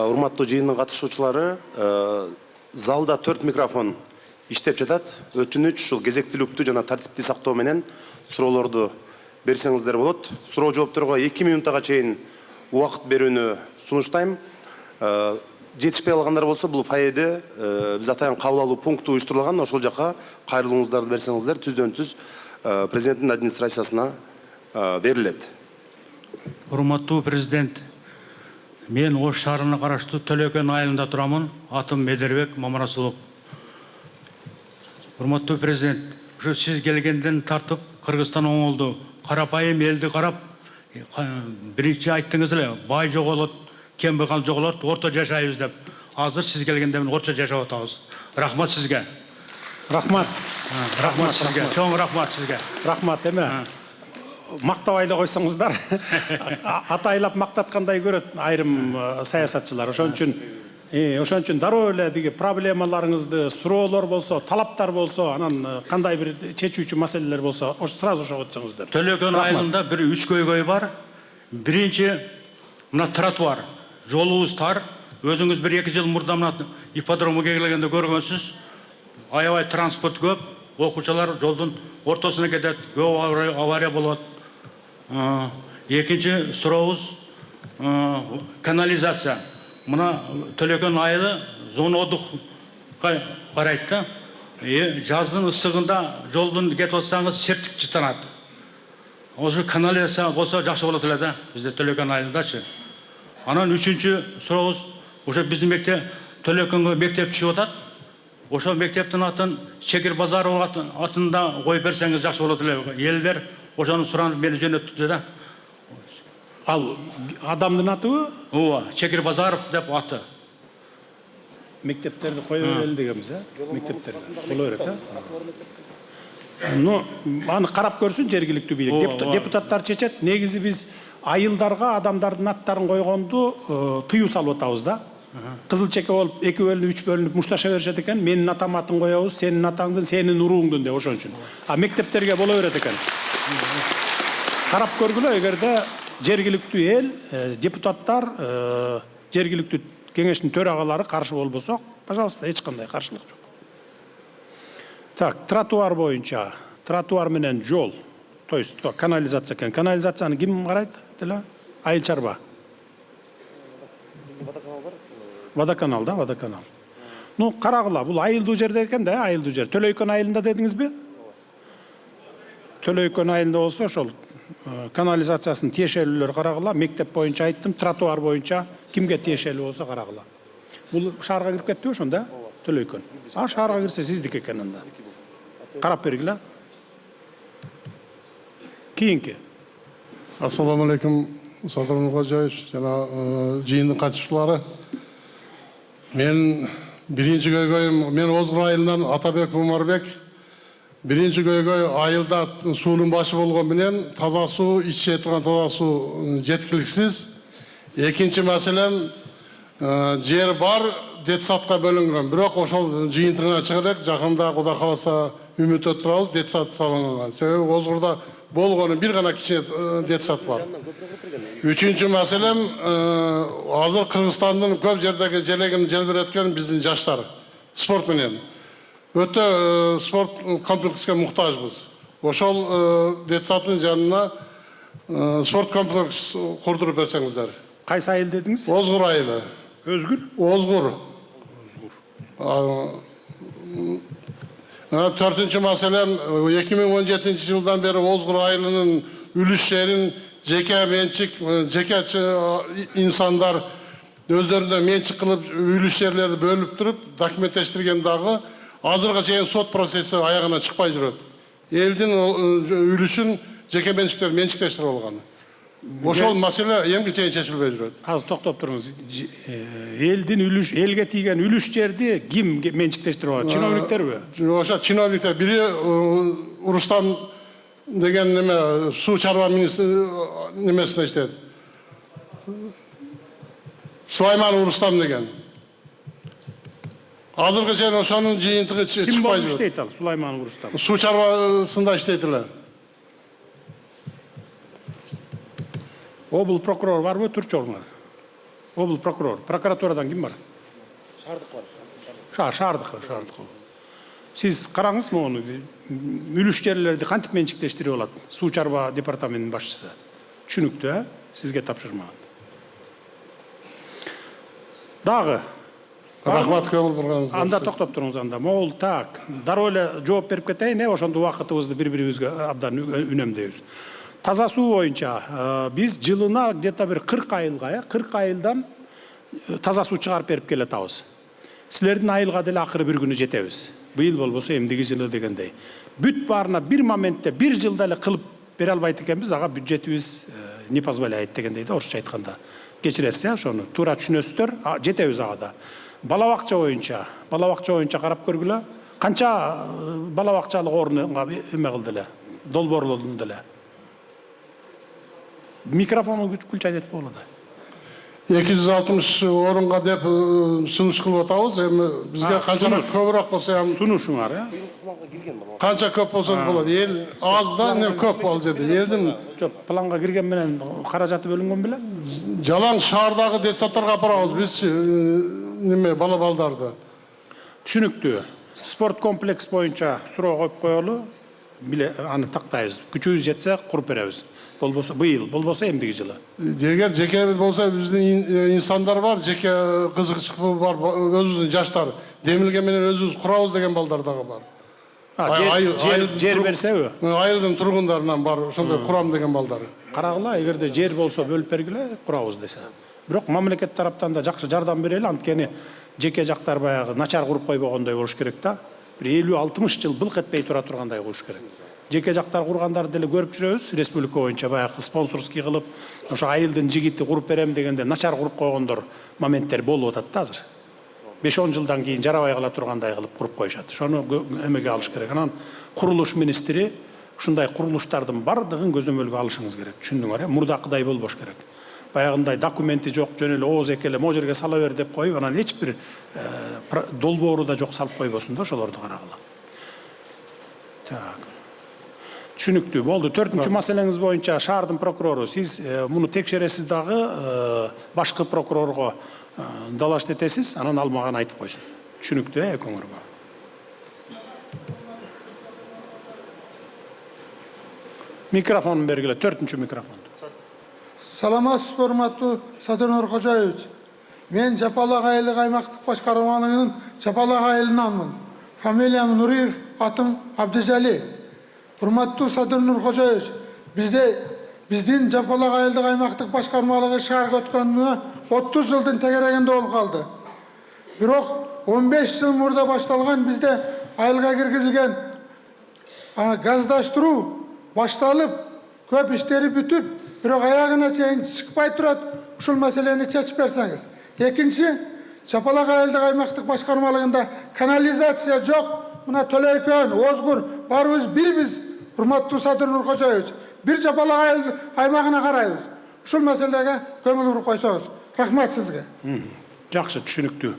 Урматтуу жыйындын катышуучулары, залда 4 микрофон иштеп жатат. Өтүнүч ушул кезектүүлүктү жана тартипти сактоо менен суроолорду берсеңиздер болот. Суроо жоопторго 2 минуттага чейин убакыт берүүнү сунуштайм. Жетишпей калгандар болсо, бул фойеде биз атайын кабыл алуу пункту уюштурулган. Ошол жака кайрылууңуздарды берсеңиздер түздөн-түз президенттин администрациясына берилет. Урматтуу президент, мен Ош шаарына караштуу Төлөкөн айылында турамын. Атым Медербек Мамарасулов. Урматтуу президент, ушу сиз келгенден тартып Кыргызстан оңолду. Карапайым элди карап, биринчи айттыңыз эле, бай жоголот, кембагал жоголот, орто жашайбыз деп. Азыр сиз келгенде мен орто жашап атабыз. Рахмат сизге. Рахмат. Рахмат сизге. Чоң рахмат сизге. Рахмат эме. Мактабай эле койсоңуздар. Атайлап мактаткандай көрөт айрым саясатчылар. Ошон үчүн дароо эле диги проблемаларыңызды, суроолор болсо, талаптар болсо, анан кандай бир чечүүчү маселелер болсо, сразу ошого өтсөңүздөр. Төлөкөн айылында бир 3 көйгөй бар. Биринчи мына тротуар, жолубуз тар. Өзүңүз 1-2 жыл мурда мына ипподромго келгенде көргөнсүз. Аябай транспорт көп, окуучулар жолдун ортосуна кетет, көп авария болот. Экинчи сурообуз канализация. Мына Төлөкөн айылы зоонодукка карайт да. Жаздын ысыгында жолдун кетип атсаңыз септик жытанат. Ошо канализация болсо жакшы болот эле да, бизде Төлөкөн айылындачы. Анан үчүнчү сурообуз, ошо биздин мектеп Төлөкөнгө мектеп түшүп атат. Ошо мектептин атын Шекер Базаров атында коюп берсеңиз жакшы болот эле. Элдер ошону суранып мени жөнөттү да. Ал адамдын атыбы? Ооба, Шекер Базаров деп аты. Мектептерди кое берели дегенбиз, мектептерди. Боло берет, Ну, аны карап көрсүн жергиликтүү бийлик. Депутаттар чечет. Негизи биз айылдарга адамдардын аттарын койгонду тыюу салып атабыз да. Кызыл чеке болуп, 2 бөлүнүп, 3 бөлүнүп мушташа беришет экен. Менин атам атын коебуз, сенин атаңдын, сенин урууңдун деп ошон үчүн. А мектептерге боло берет экен. Карап көргүлө, эгерде жергиликтүү эл, депутаттар, жергиликтүү кеңештин төрагалары каршы болбосо, пожалуйста, эч кандай каршылык жок. Так, тротуар боюнча, тротуар менен жол, то есть канализация экен. Канализацияны ким карайт? Айыл чарба. Водоканал да, водоканал. Ну, карагыла, бул айылдуу жерде экен да, айылдуу жер. Төлөкөн айылында дедиңизби? Төлөкөн айылында болсо, ошол канализациясын тиешелүүлөр карагыла. Мектеп боюнча айттым, тротуар боюнча кимге тиешелүү болсо карагыла. Бул шаарга кирип кеттиби ошондо? Төлөкөн. А шаарга кирсе сиздики экен анда. Карап бергиле. Кийинки. Ассаламу алейкум, Садыр Нуркожоевич жана жыйындын катышуучулары. Мен биринчи көйгөйүм, мен Озгур айылынан Атабек Умарбек. Биринчи көйгөй айылда суунун башы болгон менен таза суу, иче турган таза суу жеткиликсиз. Экинчи маселем, жер бар, детсадка бөлүнгөн. Бирок ошол жыйынтыгына чыгып, жакында Кудай кааласа үмүттө турабыз, детсад салынган. Себеби Озгурда болгону бир гана кичине детсад бар. Үчүнчү маселем, азыр Кыргызстандын көп жердеги желегин желбиреткен биздин жаштар спорт менен. Өтө спорт комплекске муктажбыз. Ошол детсаддын жанына спорт комплекс курдуруп берсеңиздер. Кайсы айыл дедиңиз? Озгур айылы. Өзгүр? Озгур. Төртүнчү маселем, 2017 жылдан бери Озгур айылынын үлүштерин жеке менчик, жеке инсандар өздөрүнө менчик кылып үлүшчерлерди бөлүп туруп, документтештирген дагы азыркыга чейин сот процесси аягына чыкпай жүрөт. Элдин үлүшүн жеке менчиктер менчиктештирип алган. Ошол маселе эмге чейин чечилбей жүрөт. Азыр токтоп туруңуз. Элдин үлүш, элге тийген үлүш жерди ким менчиктештирип алат? Чиновниктерби? Ошо чиновниктер. Бири Урустам деген неме суу чарба немесине иштейт. Сулайман Урустам деген. Азыркы чейин ошонун жыйынтыгы чыкпай жүрөт. Ким болуп иштейт ал? Сулайман Урустам. Суу чарбасында иштейт эле. Обыл прокурор барбы, Түрчөгүңөр? Обл прокурор. Прокуратурадан ким бар? Шаардык. Сиз караңыз мону. Мүлүш жерлерди кантип менчиктештирип алат? Суу чарба департаментинин башчысы. Түшүнүктүү, Сизге тапшырмаган. Дагы Рахмат көңүл бурганыңызга. анда токтоп туруңуз анда. Могул так. Дароо эле жооп берип кетейин, ошондо убакытыбызды бири-бирибизге абдан үнөмдөйбүз. Таза суу боюнча биз жылына где-то бир 40 айылга, 40 айылдан таза суу чыгарып берип келатабыз. Силердин айылга деле акыры бир күнү жетебиз. Быйыл болбосо эмдиги жылы дегендей. Бүт баарына бир моментте, бир жылда эле кылып бере албайт экенбиз, ага бюджетибиз не позволяет дегендей да, орусча айтканда. Кечиресиз, ошону туура түшүнөсүздөр, жетебиз ага да. Бала бакча боюнча карап көргүлө. Канча бала бакчалык орунга эме кылды эле, долбоорлонду эле. Микрофону күлчайт этип болот. 260 орынға деп сунуш кылып атабыз. Эми бизге канча көбүрөөк болсо ham Сунушуңар, канча көп болсо болот. Эл аз да, не көп ал жерде. Элдин Жок, планга кирген менен каражаты бөлүнгөн беле? жалаң шаардагы детсадтарга апарабыз биз неме балдарды. Түшүнүктүү. Спорт комплекс боюнча суроо коюп коелу. Биле аны тактайбыз. Күчүбүз жетсе куруп беребиз. Болбосо быйыл, болбосо эмдиги жылы. Эгер жеке болсо биздин инсандар бар, жеке кызыкчылыгы бар, өзүбүздүн жаштар. Демилген менен өзүбүз курабыз деген балдар дагы бар. Жер берсеби? Айылдын тургундарынан бар, ошондой курам деген балдар. Карагыла, эгерде жер болсо бөлүп бергиле, курабыз десе. Бирок мамлекет тараптан да жакшы жардам берели, анткени жеке жактар баягы начар куруп койбогондой болуш керек да. Бир 50-60 жыл былк этпей тура тургандай кылыш керек. Жеке жактар кургандарды деле көрүп жүрөбүз. Республика боюнча баягы спонсорский кылып, ошо айылдын жигити куруп берем дегенде начар куруп койгондор моменттер болуп атат да азыр. 5-10 жылдан кийин жарабай кала тургандай кылып куруп коюшат. Ошону эмеге алыш керек. Анан курулуш министри ушундай курулуштардын бардыгын көзөмөлгө алышыңыз керек. Түшүндүңөр, мурдакыдай болбош керек. Баягындай документи жок, жөн эле ооз экеле могу жерге сала бер деп коюп, анан эч бир долбоору да жок салып койбосун да, ошолорду карагыла. Так. Түшүнүктүү болду. 4-чү маселеңиз боюнча шаардын прокурору, сиз муну текшересиз дагы башкы прокурорго далаш этесиз, анан ал мага айтып койсун. Түшүнүктүү экөөңөргө. Микрофон бергиле, 4-чү микрофон. Саламатсыз, урматтуу Садыр Нуркожоевич. Мен Жапалак айылдык аймактык башкармалыгынын Жапалак айылынанмын. Фамилиям Нуриев, атым Абдижали. Урматтуу Садыр Нуркожоевич, биздин Жапалак айылдык аймактык башкармалыгы шаарга өткөнүнө 30 жылдын тегерегинде болуп калды. Бирок 15 жыл мурда башталган бизде айылга киргизилген газдаштыруу башталып, көп иштери бүтүп, бирок аягына чейин чыкпай турат. Ушул маселени чечип берсеңиз. Экинчи, Жапалак айылдык аймактык башкармалыгында канализация жок. Мына Төлөйкөн, Озгур барыбыз бирбиз. Урматтуу Садыр Нуркожоевич, бир Жапалак айыл аймагына карайбыз. Ушул маселеге көңүл буруп койсоңуз. Рахмат сизге. Жакшы, түшүнүктүү.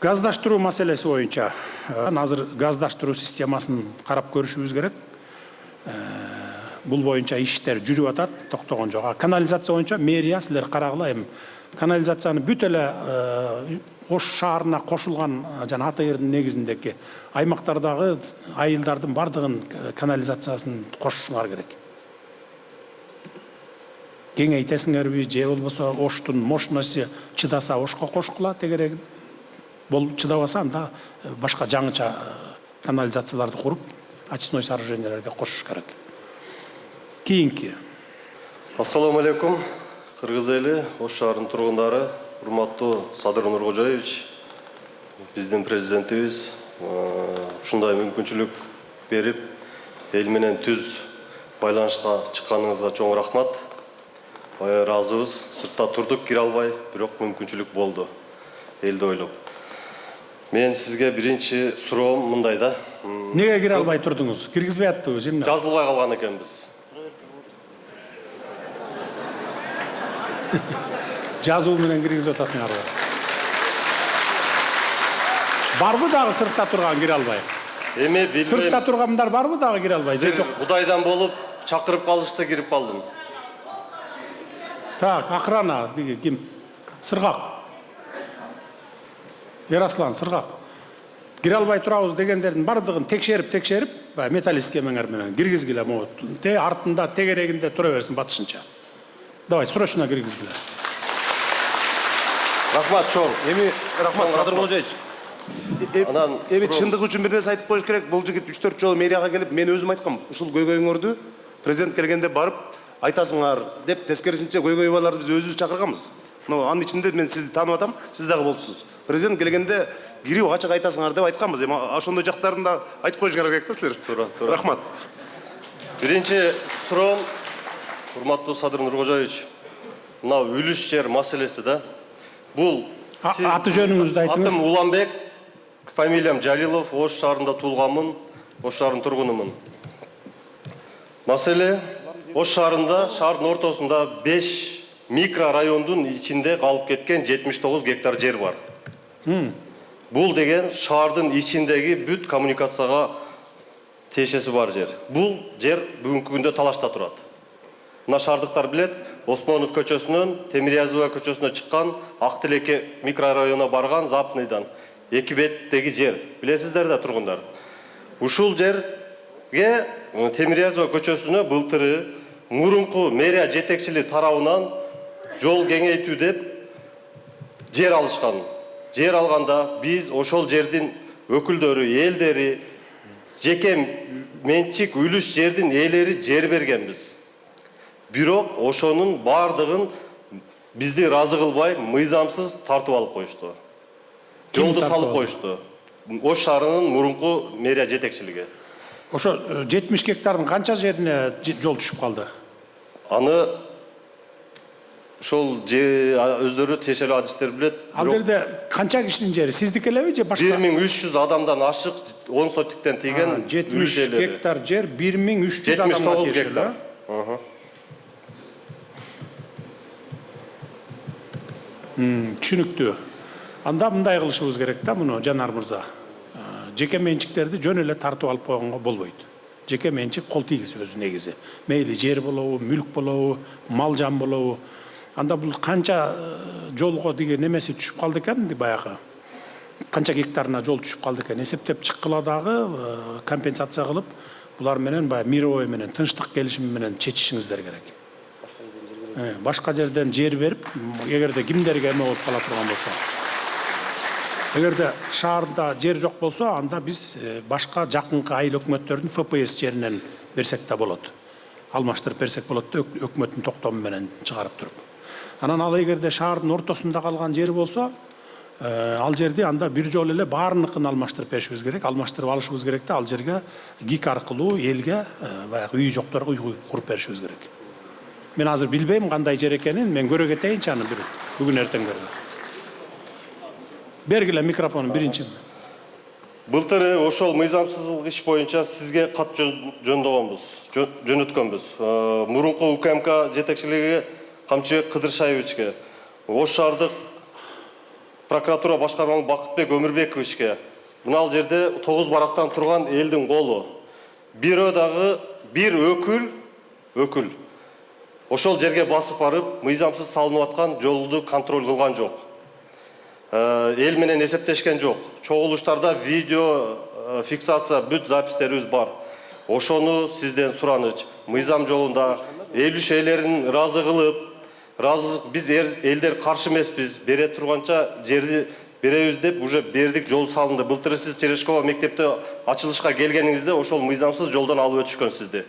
Газдаштыруу маселеси боюнча азыр газдаштыруу системасын карап көрүшүбүз керек. Бул боюнча иштер жүрүп атат, токтогон жок. Канализация боюнча мэрия силер карагыла, эми канализацияны бүт эле Ош шаарына кошулган жана Атайырдын негизиндеги аймактардагы айылдардын бардыгын канализациясын кошушуңар керек. Кеңейтесиңерби, же болбосо Оштун мощности чыдаса Ошко кошкула тегерек. Бул чыдабаса анда башка жаңыча канализацияларды куруп, очистной сооруженияларга кошуш керек. Кийинки. Ассаламу алейкум. Кыргыз эли, Ош шаарынын тургундары, урматтуу Садыр Нуркожоевич, биздин президентибиз ушундай мүмкүнчүлүк берип, эл менен түз байланышка чыкканыңызга чоң рахмат. Ыраазыбыз. Сыртта турдук, кире албай, бирок мүмкүнчүлүк болду. Элди ойлоп. Мен сизге биринчи суроом мындай да. Неге кире албай турдуңуз? Киргизбей аттыбы, эмне? Жазылбай калган экенбиз. Жазуу менен киргизип атасыңарбы? Барбы дагы сыртта турган кире албай? Эми билбейм. Сыртта тургандар барбы дагы кире албай? Же жок? Кудайдан болуп чакырып калышты, кирип калдым. Так, охрана деги ким? Сырғақ. Яраслан, сырғақ. Кире албай турабыз дегендердин бардыгын текшерип, металл схемаңар менен киргизгиле могут. Те артында тегерегинде тура берсин батышынча. Давай, срочно киргизгиле. Рахмат, чоң. Эми рахмат Садыр Кожоевич. Анан Эми чындык үчүн бир нерсе айтып коюш керек. Бул жигит 3-4 жолу мэрияга келип, мен өзүм айткам, ушул көйгөйүңөрдү президент келгенде барып айтасыңар деп, тескерисинче көйгөйбаларды биз өзүбүз чакырганбыз. Анын ичинде мен сизди таанып атам, сиз дагы болчусуз. Президент келгенде кирип ачык айтасыңар деп айтканбыз. Эми ошондой жактарын да айтып коюш керек да силер. Туура. Рахмат. Биринчи суроом, урматтуу Садыр Нуркожоевич, мына үлүш жер маселеси да. Бул Аты жөнүңүздү айтыңыз. Атым Уланбек, фамилиям Жалилов, Ош шаарында туулганмын, Ош шаарынын тургунумун. Маселе Ош шаарында, шаардын ортосунда 5 микрорайондун ичинде калып кеткен 79 гектар жер бар. Бул деген шаардын ичиндеги бүт коммуникацияга тиешеси бар жер. Бул жер бүгүнкү күндө талашта турат. Мына шаардыктар билет, Осмонов көчөсүнөн Темирязева көчөсүнө чыккан Актилеке микрорайонуна барган Запныйдан эки беттеги жер. Билесиздер да тургундар. Ушул жерге Темирязева көчөсүнө былтыры мурунку мэрия жетекчилиги тарабынан жол кеңейтүү деп жер алышкан. Жер алганда биз ошол жердин өкүлдөрү, элдери, жеке менчик үлүш жердин ээлери жер бергенбиз. Бирок ошонун бардыгын бизди ыраазы кылбай, мыйзамсыз тартып алып коюшту. Жолду салып коюшту. Ош шаарынын мурунку мэрия жетекчилиги. Ошо 70 гектардын канча жерине жол түшүп калды? Аны ошол өздөрү тиешелүү адистер билет. Ал жерде канча кишинин жери? Сиздики элеби же башка? 1300 адамдан ашык 10 сотиктен тийген 70 гектар жер 1300 адамга 79 гектар. Түшүнүктүү. Анда мындай кылышыбыз керек да, муну Жанар мырза. Жеке менчиктерди жөн эле тартып алып койгонго болбойт. Жеке менчик кол тийгиз өзү негизи. Мейли жер болобу, мүлк болобу, мал жан болобу. Анда бул канча жолго деген немеси түшүп калды экен, баягы. Канча гектарына жол түшүп калды экен, эсептеп чыккыла дагы компенсация кылып, булар менен баягы мировой менен, тынчтык келишими менен чечишиңиздер керек. Башка жерден жер берип, эгерде кимдерге эме болуп кала турган болсо. Эгерде шаарда жер жок болсо, анда биз башка жакынкы айыл өкмөттөрдүн ФПС жеринен берсек да болот. Алмаштырып берсек болот да, өкмөттүн токтому менен чыгарып туруп. Анан ал эгерде шаардын ортосунда калган жер болсо, ал жерди анда бир жолу эле баарыныкын алмаштырып беришибиз керек, алмаштырып алышыбыз керек да, ал жерге ГИК аркылуу элге баягы үй жокторго үй куруп беришибиз керек. Мен азыр билбейм кандай жер экенин, мен көрө кетейинчи аны бүгүн эртең көрө. Бергиле микрофону биринчи. Былтыры ошол мыйзамсыздык иш боюнча сизге кат жөнөткөнбүз. Мурунку УКМК жетекчилиги Камчыбек Кыдыршаевичке, Ош шаардык прокуратура башкармалык Бакытбек Өмүрбековичке, мына жерде 9 барактан турган элдин колу. Бирөө дагы бир өкүл ошол жерге басып барып, мыйзамсыз салынып аткан жолду контроль кылган жок. Эл менен эсептешкен жок. Чогулуштарда видео фиксация бүт запистерибиз бар. Ошону сизден сураныч. Мыйзам жолунда эл ээлерин ыраазы кылып, биз элдер каршы эмеспиз, бере турганча жерди беребиз деп уже бердик, жол салынды. Былтыры сиз Терешкова мектепте ачылышка келгениңизде ошол мыйзамсыз жолдон алып өтүшкөн сизди.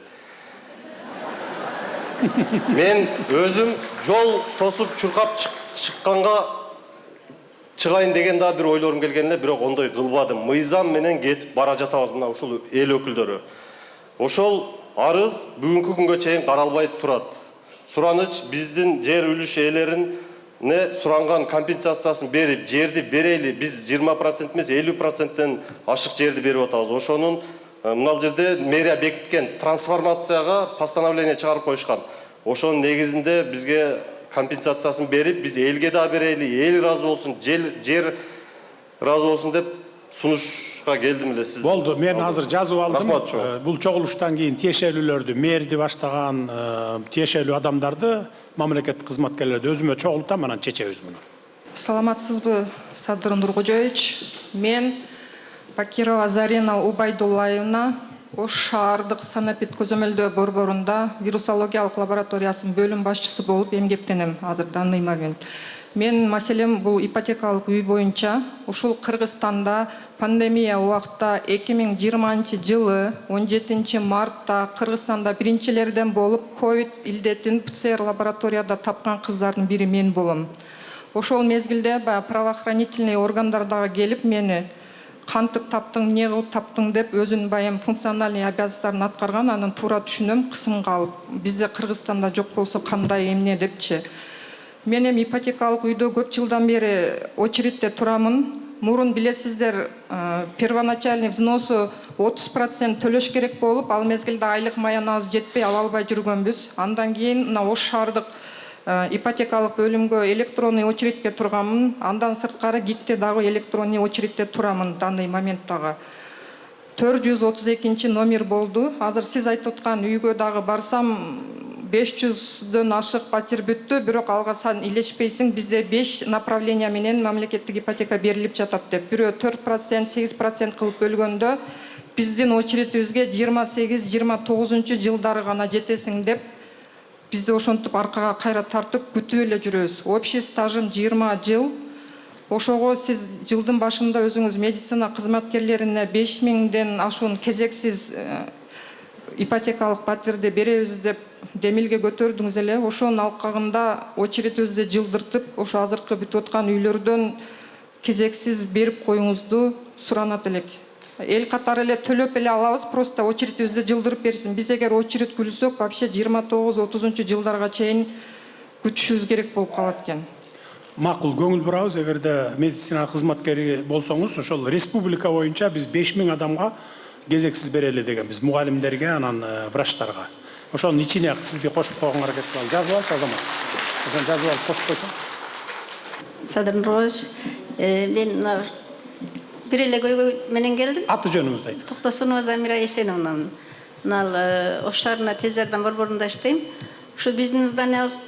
Мен өзүм жол тосуп чуркап чыкканга чыгайын деген да бир ойлорум келген эле, бирок ондой кылбадым. Мыйзам менен кетип бара жатабыз мына ушул эл өкүлдөрү. Ошол арыз бүгүнкү күнгө чейин каралбай турат. Сураныч биздин жер үлүш ээлерине суранган компенсациясын берип, жерди берели, биз 20% эмес 50%тен ашык жерди берип атабыз. Ошонун мына жерде мэрия бекиткен трансформацияга постановление чыгарып коюшкан. Ошонун негизинде бизге компенсациясын берип, биз элге да берели, эл ыраазы болсун, жер ыраазы болсун деп сунушка келдим эле сиз. Болду, мен азыр жазып алдым. Рахмат чоң. Бул чогулуштан кийин тиешелүүлөрдү, мэрди баштаган тиешелүү адамдарды, мамлекеттик кызматкерлерди өзүмө чогултам, анан чечебиз муну. Саламатсызбы, Садыр Нуркожоевич? Мен Бакирова Зарина Убайдуллаевна Ош шаардык санапит көзөмөлдөө борборунда вирусологиялык лабораториясынын бөлүм башчысы болуп эмгектенем азыр данный момент. Мен маселем бул ипотекалык үй боюнча ушул Кыргызстанда пандемия убакта 2020 жылы 17 мартта Кыргызстанда биринчилерден болуп ковид илдетин ПЦР лабораторияда тапкан кыздардын бири мен болом. Ошол мезгилде правоохранительный органдарга келип мени кантип таптың, не кылып таптың деп өзүнүн баягы функциональный обязанностьтарын аткарган, анын туура түшүнөм, кысымга алып. Бизде Кыргызстанда жок болсо кандай эмне депчи. Мен эми ипотекалык үйдө көп жылдан бери очередьте турамын. Мурун билесиздер, первоначальный взносу 30% төлөш керек болуп, ал мезгилде айлык маянабыз жетпей ала албай жүргөнбүз. Андан кийин мына Ош шаардык ипотекалык бөлүмгө электронный очередьке турганмын. Андан сырткары ГИКте дагы электронный очередьте турамын данный моменттагы. 432 номер болду. Азыр сиз айтып аткан үйгө дагы барсам 500дөн ашык патер бүттү, бирок алга сан илешпейсиң. Бизде 5 направление менен мамлекеттик ипотека берилип жатат деп. Бирөө 4%, 8% кылып бөлгөндө биздин очередибизге 28-29 жылдары гана жетесиң деп бизде ошентип аркага кайра тартып күтүп эле жүрөбүз. Общий стажым 20 жыл. Ошого сиз жылдын башында өзүңүз медицина кызматкерлерине 5000ден ашуун кезексиз ипотекалык патерди беребиз деп демилге көтөрдүңүз эле. Ошонун алкагында очередибизди жылдыртып, ошо азыркы бүтүп аткан үйлөрдөн кезексиз берип коюңузду суранат элек. Эл катары эле төлөп эле алабыз, просто очередибизди жылдырып берсин. Биз эгер очередь күлсөк, вообще 29-30 жылдарга чейин күтүшүбүз керек болуп калат экен. Макул, көңүл бурабыз. Эгерде медицина кызматкери болсоңуз, ошол республика боюнча биз 5000 адамга кезексиз берели дегенбиз, мугалимдерге, анан врачтарга. Ошонун ичине сизди кошуп койгонго аракет кылалы. Жазып алчы азамат. Ошону жазып алып кошуп койсоң. Садыр Нуркожоевич, мен бир эле көйгөй менен келдим. Аты жөнүңүздү айтыңыз. Токтосунова Замира Эсеновна. Мына Ош шаарына тез жардам борборунда иштейм. Ушу биздин зданиябыз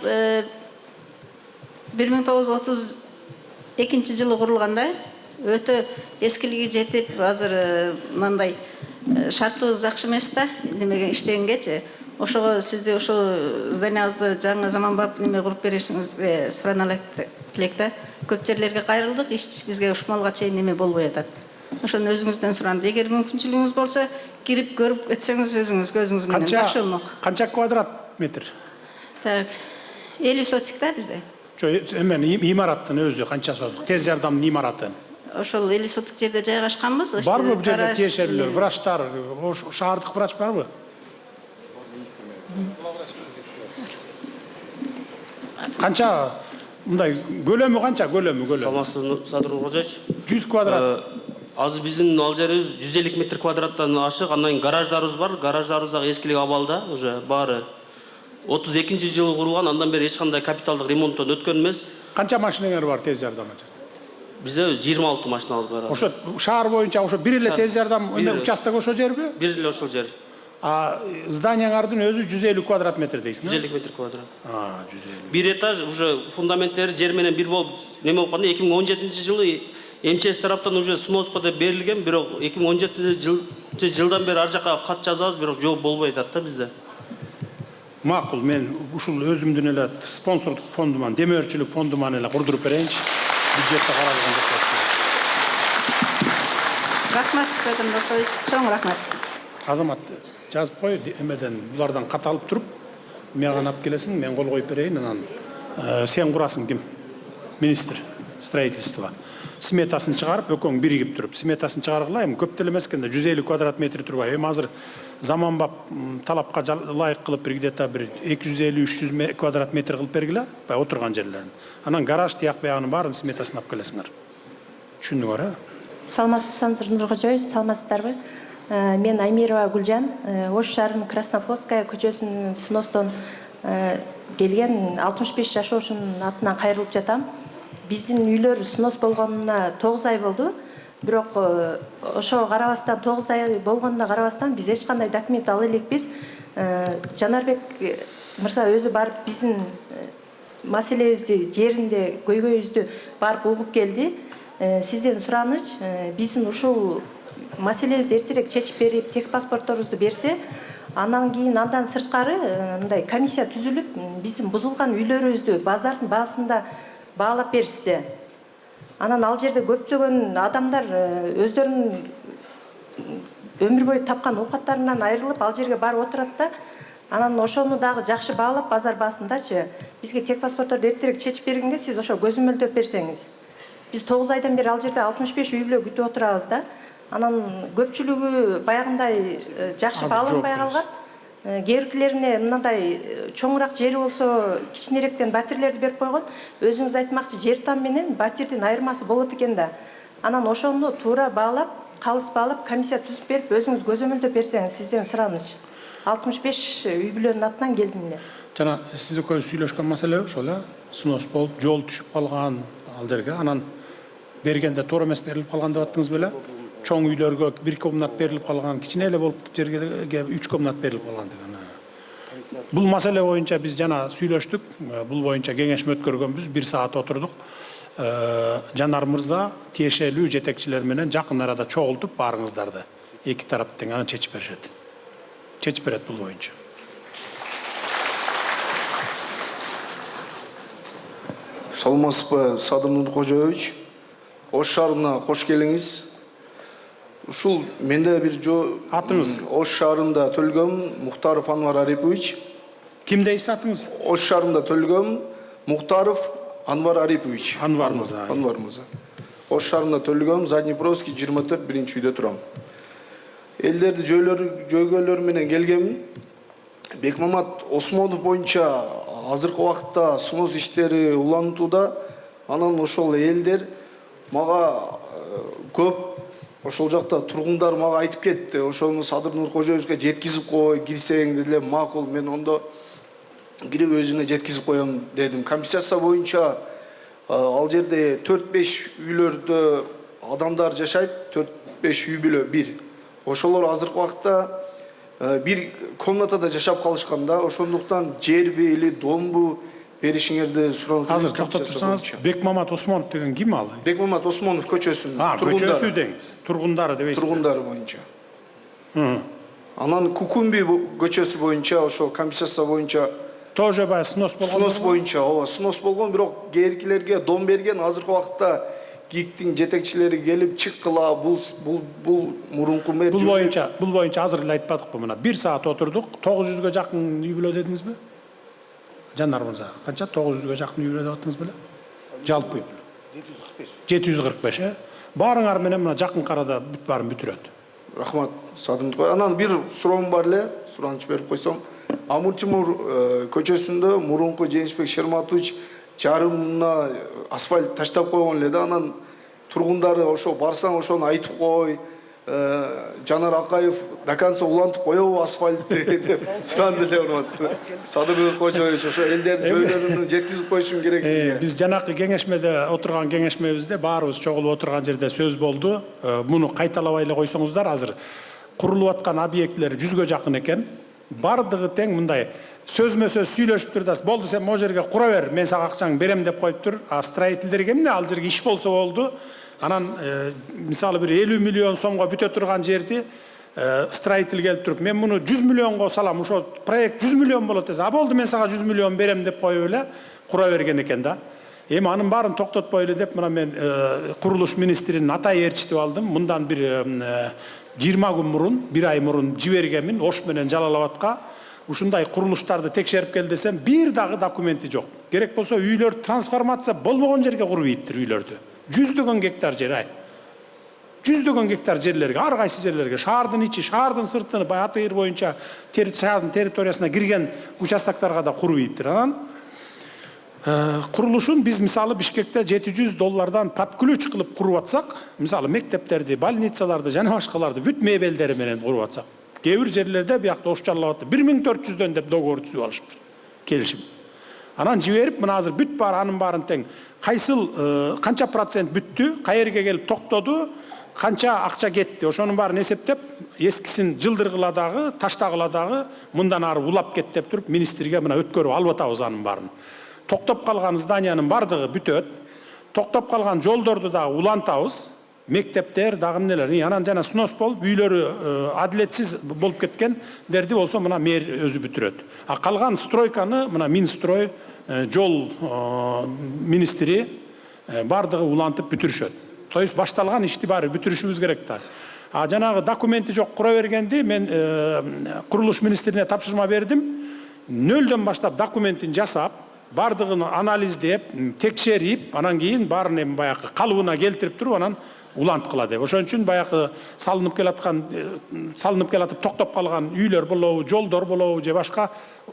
1932 жылы курулганда, өтө эскилиги жетип, азыр мындай шартыбыз жакшы эмес да, немеге иштегенгечи. Ошого сизди ошо зданиябызды жаңы заманбап неме куруп беришиңизге сурана элек да. Көп жерлерге кайрылдык, иш бизге ушмалга чейин неме болбой атат. Ошону өзүңүздөн сурандым. Эгер мүмкүнчүлүгүңүз болсо, кирип көрүп өтсөңүз өзүңүз көзүңүз менен жакшы болмок. Канча квадрат метр? Так, 50 сотик да бизде. Эмен имараттын өзү канча сотик? Тез жардамдын имараты. Ошол 50 сотик жерде жайгашканбыз. Барбы бул жерде тиешелүүлөр, врачтар, шаардык врач барбы? Канча мындай көлөмү канча? Саламатсызбы, Садыр Нуркожоевич. 100 квадрат. Азыр биздин ал жерибиз 150 метр квадраттан ашык, андан кийин гараждарыбыз бар. Гараждарыбыз дагы эскилик абалда, уже баары 32 жылы курулган, андан бери эч кандай капиталдык ремонттон өткөн эмес. Канча машинеңер бар тез жардам? Бизде 26 машинабыз бар. Ошо шаар боюнча ошо бир эле тез жардам участок ошо жерби? Бир эле ошол жер. Зданияңардын өзү 150 квадрат метр дейсиң? 150 метр квадрат. 150. Бир этаж уже фундаменттери жер менен бир болуп неме болуп калганда 2017 жылы МЧС тараптан уже сноско деп берилген, бирок 2017 жылдан бери ар жака кат жазабыз, бирок жооп болбой атат да бизде. Макул, мен ушул өзүмдүн эле спонсордук фондуман, демөөрчүлүк фондуман эле курдуруп берейинчи. Бюджетте каралган деп. Рахмат, Садыр Нуркожоевич, чоң рахмат. Азамат, жазып кой, эмеден булардан кат алып туруп, мяган алып келесиң, мен кол коюп берейин, анан сен курасың ким? Министр строительства. Сметасын чыгарып, өкөң биригип туруп, сметасын чыгаргыла, эми көп деле эмес экенде 150 квадрат метр турбай. Эми азыр заманбап талапка ылайык кылып бир где-то бир 250-300 квадрат метр кылып бергиле, бай отурган жерлерин. Анан гараж тияк баягынын баарын сметасын алып келесиңер. Түшүндүңөр, э? Саламатсызбы, Садыр Нуркожоевич, саламатсыздарбы? Мен Аймирова Гүлжан, Ош шаарынын Краснофлотская көчөсүнүн сностон келген 65 жашоошунун атынан кайрылып жатам. Биздин үйлөр снос болгонуна 9 ай болду. Бирок ошо карабастан 9 ай болгонуна карабастан биз эч кандай документ ала элекпиз. Жанарбек мырза өзү барып биздин маселебизди жеринде көйгөйүбүздү барып угуп келди. Сизден сураныч, биздин ушул маселебизди эртерээк чечип берип, тек паспортторубузду берсе, андан сырткары мындай комиссия түзүлүп, биздин бузулган үйлөрүбүздү базардын баасында баалап беришсе. Анан ал жерде көптөгөн адамдар өздөрүнүн өмүр бою тапкан оокаттарынан айрылып, ал жерге барып отурат да, анан ошону дагы жакшы баалап базар баасындачы бизге тек паспортторду эртерээк чечип бергенге сиз ошо көзөмөлдөп берсеңиз. Биз 9 айдан бери ал жерде 65 үй бүлө күтүп отурабыз да. Анан көпчүлүгү баягындай жакшы бааланбай калган. Кээбиркилерине мындай чоңураак жери болсо кичинерээктен батирлерди берип койгон. Өзүңүз айтмакчы, жер там менен батирдин айырмасы болот экен да. Анан ошону туура баалап, калыс баалап, комиссия түзүп берип, өзүңүз көзөмөлдөп берсеңиз, сизден сураныч. 65 үй бүлөнүн атынан келдим эле. Жана сиз экөөбүз сүйлөшкөн маселе ошол эле, снос болуп, жол түшүп калган ал жерге. Анан бергенде туура эмес берилип калган деп аттыңыз беле? Чоң үйлөргө 1 комнат берилип калган, кичине эле болуп жерге 3 комнат берилип калган деген. Бул маселе боюнча биз жана сүйлөштүк. Бул боюнча кеңешме өткөргөнбүз, 1 саат отурдук. Жанар мырза тиешелүү жетекчилер менен жакын арада чогултуп барыңыздарды. Эки тарап тең анан чечип беришет. Чечип берет бул боюнча. Саламатсызбы, Садыр Нуркожоевич. Ош шаарына кош келиңиз. Ушул менде бир атыңыз? Ош шаарында Төлгөм Мухтаров Анвар Арипович. Ким дейсиз атыңыз? Ош шаарында Төлгөм Мухтаров Анвар Арипович. Анвар мырза. Анвар мырза. Ош шаарында Төлгөм, Заднепровский 24 биринчи үйдө турам. Элдерди жөйгөлөр менен келгенмин. Бекмамат Осмонов боюнча азыркы убакытта снос иштери улантууда. Анан ошол элдер мага көп ошол жакта тургундар мага айтып кетти. Ошону Садыр Нуркожоевичке жеткизип кой, кирсең дедилер. Макул, мен ондо кирип өзүнө жеткизип коем дедим. Комиссия боюнча ал жерде 4-5 үйлөрдө адамдар жашайт, 4-5 үй бүлө бир. Ошолор азыркы убакытта бир комнатада жашап калышканда, ошондуктан жерби или домбу беришиңерди сурап Азыр токтоп турсаңыз, Бекмамат Осмонов деген ким ал? Бекмамат Осмонов көчөсүнүн көчөсү деңиз. Тургундары дебейсиз. Тургундары боюнча. Анан Кукумби көчөсү боюнча, ошол комиссия боюнча тоже бай снос болгон. Снос боюнча, ооба, снос болгон, бирок кээркилерге дом берген. Азыркы убакытта ГИКтин жетекчилери келип чыккыла, бул мурунку мэр. Бул боюнча азыр эле айтпадыкпы мына? 1 саат отурдук, 900гө жакын үй бүлө дедиңизби? Жанар мырза, канча 900гө жакын үй бүлө деп аттыңыз беле? Жалпы үй бүлө. 745, Баарыңар менен мына жакын арада бүт баарын бүтүрөт. Рахмат, Садыр. Анан бир суроом бар эле, сураныч берип койсом. Амур Тимур көчөсүндө мурунку Женишбек Шерматович жарымына асфальт таштап койгон эле да. Анан тургундары ошо барсаң ошону айтып кой. Жанар Акаев до конца улантып коебу асфальтты деп суранды эле урматтуу Садыр Нуркожоевич. Ошо элдердин жөйлөрүн жеткизип коюшум керек сизге. Биз жанакы кеңешмеде отурган кеңешмебизде баарыбыз чогулуп отурган жерде сөз болду. Муну кайталабай эле койсоңуздар, азыр курулуп аткан объектлер 100гө жакын экен. Бардыгы тең мындай сөзмө сөз сүйлөшүп тур да, болду сен могу жерге кура бер, мен сага акчаңды берем деп коюптур. А строительдерге эмне ал жерге иш болсо болду. Анан мисалы бир 50 миллион сомго бүтө турган жерди строитель келип туруп, мен муну 100 миллионго салам, ошо проект 100 миллион болот десе, а болду мен сага 100 миллион берем деп коюп эле кура берген экен да. Эми анын баарын токтотпой эле деп мына мен курулуш министринин Атай ээрчитип алдым. Мындан бир 20 күн мурун, 1 ай мурун жибергенмин Ош менен Жалал Абадка. Ушундай курулуштарды текшерип кел десем, бир дагы документи жок. Керек болсо үйлөр трансформация болбогон жерге куруп ийиптир үйлөрдү. 100 гектар жер, 100 гектар жерлерге, ар кайсы жерлерге, шаардын ичи, шаардын сыртын, бай Атайыр боюнча шаардын территориясына кирген участоктарга да куруп ийиптир. Анан курулушун биз мисалы Бишкекте $700 под ключ кылып куруп атсак, мисалы мектептерди, больницаларды жана башкаларды бүт мебелдери менен куруп атсак, кээ бир жерлерде биякта Ош Жалал Абадта 1400 деп договор түзүп алышыптыр. Келишим. Анан жиберип, мына азыр бүт бар анын баарын тең кайсыл канча процент бүттү, кайерге келип токтоду, канча акча кетти, ошонун баарын эсептеп, эскисин жылдыргыла дагы, таштагыла дагы, мындан ары улап кет деп туруп министрге мына өткөрүп алып атабыз анын баарын. токтоп калган зданиянын бардыгы бүтөт. Токтоп калган жолдорду дагы улантабыз. Мектептер дагы эмнелер. Анан жана снос болуп үйлөрү адилетсиз болуп кеткендерди болсо мына мэр өзү бүтүрөт. А калган стройканы мына Минстрой, жол министри бардыгы улантып бүтүрүшөт. То есть башталган ишти баары бүтүрүшүбүз керек да. А жанагы документи жок кура бергенди мен курулуш министрине тапшырма бердим. Нөлдөн баштап документин жасап, бардыгын анализдеп, текшерип, анан кийин баарын эми баягы калыбына келтирип туруп анан уланткыла деп. Ошон үчүн баягы салынып келатып токтоп калган үйлөр болобу, жолдор болобу же башка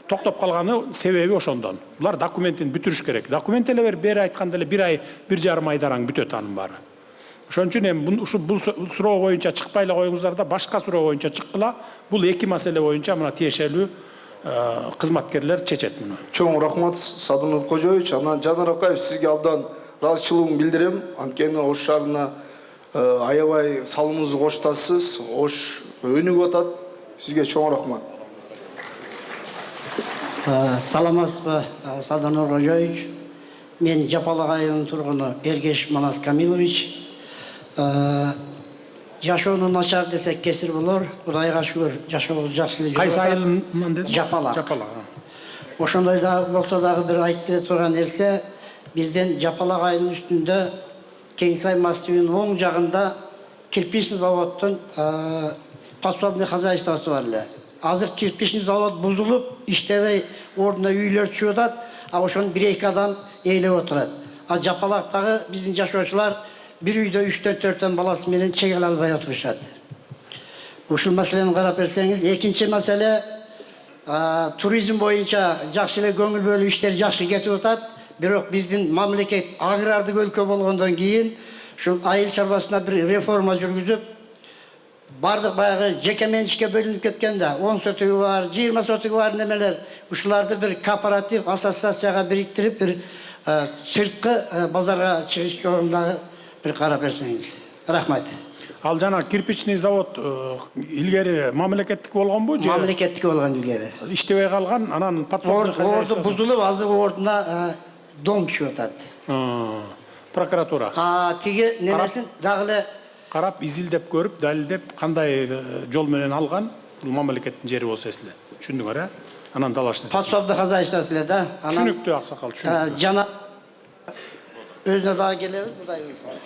токтоп калганы себеби ошондон. Булар документин бүтүрүш керек. Документ эле бери айтканда эле 1 ай, 1,5 айдан бүтөт анын баары. Ошон үчүн эми бул суроо боюнча чыкпай эле коюңуздар да, башка суроо боюнча чыккыла. Бул эки маселе боюнча мына тиешелүү кызматкерлер чечет муну. Чоң рахмат Садыр Нуркожоевич. Анан Жанар Акаев, сизге абдан ыраазычылыгымды билдирем. Анткени Ош шаарына аябай салымыңызды коштасыз. Ош өнүгүп атат. Сизге чоң рахмат. Саламатсызбы, Садыр Нуркожоевич. Мен Жапалак айылынын тургуну Эргеш Манас Камилович. Жашоону начар десек кесир болор. Кудайга шүгүр, жашообуз жакшы эле жүрүп атат. Кайсы айылынан дедиң? Жапалак. Жапалак. Ошондой да болсо дагы бир айтып келе турган нерсе, бизден Жапалак айылынын үстүндө Кеңсай массивинин оң жагында кирпичный заводдун подсобный хозяйствосу бар эле. Азыр кирпичный завод бузулуп, иштебей ордуна үйлөр түшүп атат, а ошону 1-2 адам ээлеп отурат. А Жапалактагы биздин жашоочулар bir үйдө 3-4 баласы менен чегел албай отурушат. Ушул маселени карап берсеңиз, экинчи маселе туризм боюнча жакшы эле көңүл бөлүү иштер жакшы кетип атат. Бирок биздин мамлекет агрардык өлкө болгондон кийин ушул айыл чарбасына бир реформа жүргүзүп, бардык баягы жеке менчикке бөлүнүп кеткенде 10 сотугу бар, 20 сотугу бар немелер, ушуларды бир кооператив ассоциацияга бириктирип, бир сырткы базарга чыгыш жолундагы bir карап берсеңиз. Рахмат. Ал жана кирпичный завод илгери мамлекеттик болгонбу же? Мамлекеттик болгон илгери. Иштебей калган, анан подсобный хозяйство. Орду бузулуп, азыр ордуна дом түшүп атат. Прокуратура. Тиги немесин дагы эле карап, изилдеп көрүп, далилдеп, кандай жол менен алган, бул мамлекеттин жери болсо эсле. Түшүндүңөр, Анан талашты. Подсобный хозяйствосы эле да. Түшүнүктүү аксакал, түшүнүктүү. Жана өзүнө дагы келебиз, Кудай буйрса.